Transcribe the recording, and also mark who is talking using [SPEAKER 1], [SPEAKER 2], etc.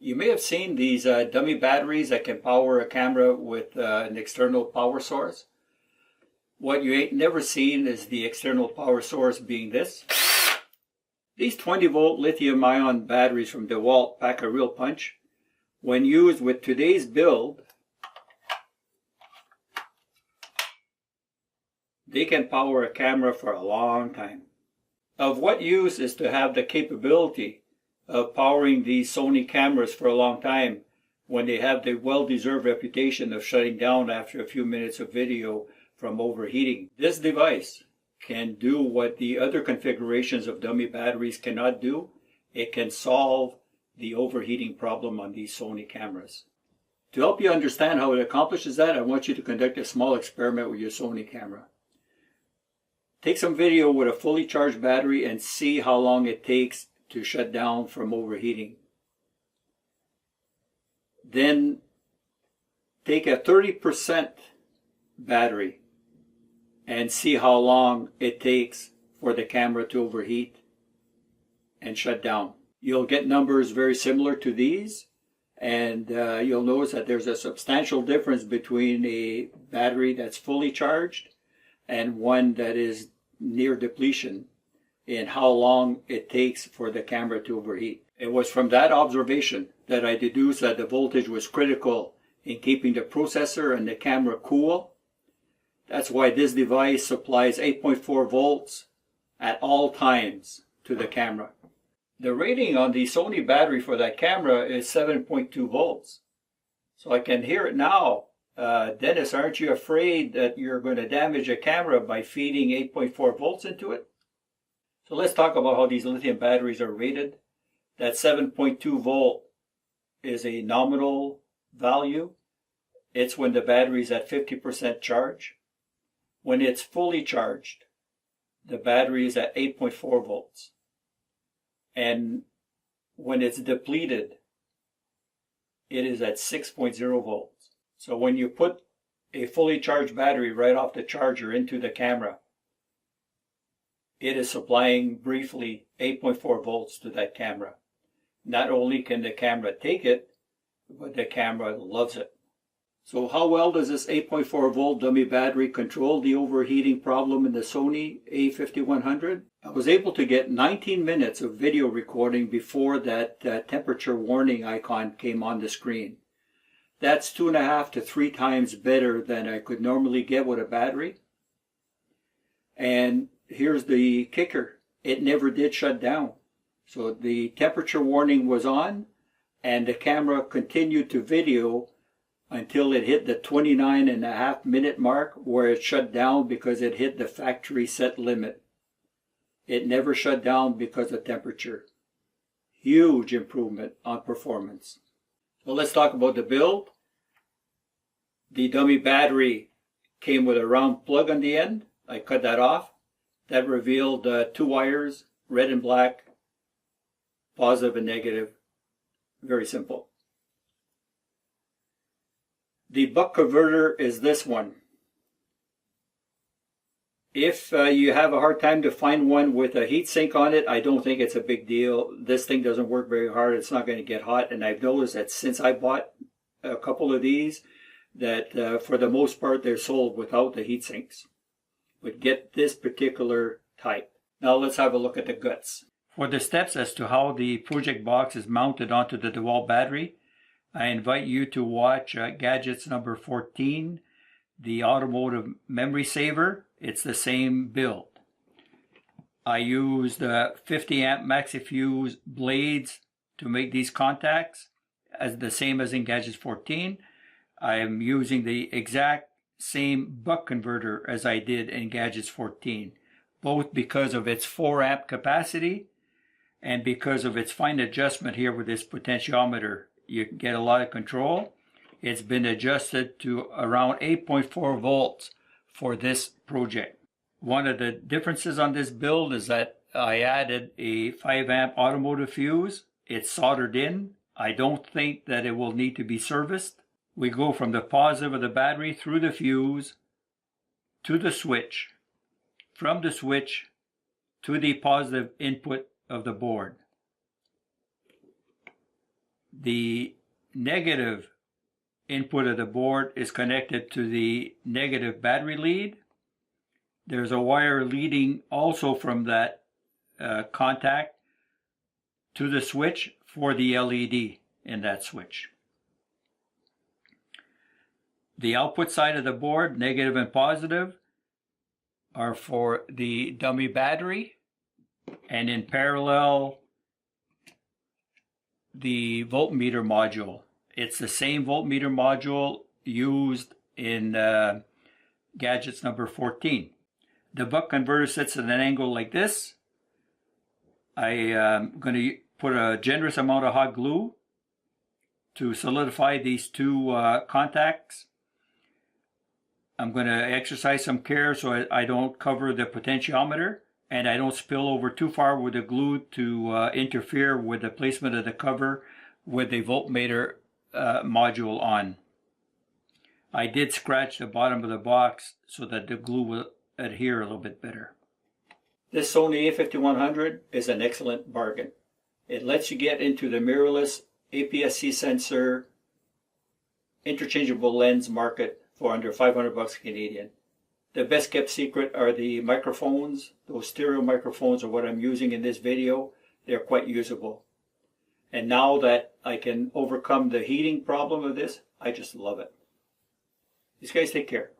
[SPEAKER 1] You may have seen these dummy batteries that can power a camera with an external power source. What you ain't never seen is the external power source being this. These 20-volt lithium-ion batteries from DeWalt pack a real punch. When used with today's build, they can power a camera for a long time. Of what use is to have the capability of powering these Sony cameras for a long time when they have the well-deserved reputation of shutting down after a few minutes of video from overheating. This device can do what the other configurations of dummy batteries cannot do. It can solve the overheating problem on these Sony cameras. To help you understand how it accomplishes that, I want you to conduct a small experiment with your Sony camera. Take some video with a fully charged battery and see how long it takes to shut down from overheating. Then take a 30% battery and see how long it takes for the camera to overheat and shut down. You'll get numbers very similar to these, and you'll notice that there's a substantial difference between a battery that's fully charged and one that is near depletion in how long it takes for the camera to overheat. It was from that observation that I deduced that the voltage was critical in keeping the processor and the camera cool. That's why this device supplies 8.4 volts at all times to the camera. The rating on the Sony battery for that camera is 7.2 volts. So I can hear it now. Dennis, aren't you afraid that you're going to damage a camera by feeding 8.4 volts into it? So let's talk about how these lithium batteries are rated. That 7.2 volt is a nominal value. It's when the battery is at 50% charge. When it's fully charged, the battery is at 8.4 volts. And when it's depleted, it is at 6.0 volts. So when you put a fully charged battery right off the charger into the camera, it is supplying briefly 8.4 volts to that camera. Not only can the camera take it, but the camera loves it. So how well does this 8.4 volt dummy battery control the overheating problem in the Sony a5100? I was able to get 19 minutes of video recording before that temperature warning icon came on the screen. That's 2.5 to 3 times better than I could normally get with a battery. And here's the kicker. It never did shut down. So the temperature warning was on and the camera continued to video until it hit the 29.5 minute mark where it shut down because it hit the factory set limit. It never shut down because of temperature. Huge improvement on performance. So let's talk about the build. The dummy battery came with a round plug on the end. I cut that off. That revealed 2 wires, red and black, positive and negative. Very simple. The buck converter is this one. If you have a hard time to find one with a heat sink on it, I don't think it's a big deal. This thing doesn't work very hard. It's not going to get hot. And I've noticed that since I bought a couple of these, that for the most part they're sold without the heat sinks. But get this particular type. Now let's have a look at the guts. For the steps as to how the project box is mounted onto the DeWalt battery, I invite you to watch gadgets number 14, the automotive memory saver. It's the same build. I used 50 amp maxi-fuse blades to make these contacts, as the same as in gadgets 14. I am using the exact same buck converter as I did in gadgets 14, both because of its 4 amp capacity and because of its fine adjustment here with this potentiometer. You can get a lot of control. It's been adjusted to around 8.4 volts for this project. One of the differences on this build is that I added a 5 amp automotive fuse. It's soldered in. I don't think that it will need to be serviced. We go from the positive of the battery through the fuse to the switch, from the switch to the positive input of the board. the negative input of the board is connected to the negative battery lead. There's a wire leading also from that contact to the switch for the LED in that switch. The output side of the board, negative and positive, are for the dummy battery, and in parallel the voltmeter module. It's the same voltmeter module used in gadgets number 14. The buck converter sits at an angle like this. I am going to put a generous amount of hot glue to solidify these two contacts. I'm going to exercise some care so I don't cover the potentiometer and I don't spill over too far with the glue to interfere with the placement of the cover with the voltmeter module on. I did scratch the bottom of the box so that the glue will adhere a little bit better. This Sony a5100 is an excellent bargain. It lets you get into the mirrorless APS-C sensor interchangeable lens market for under 500 bucks Canadian. The best kept secret are the microphones. Those stereo microphones are what I'm using in this video. They're quite usable. And now that I can overcome the heating problem of this, I just love it. These guys take care.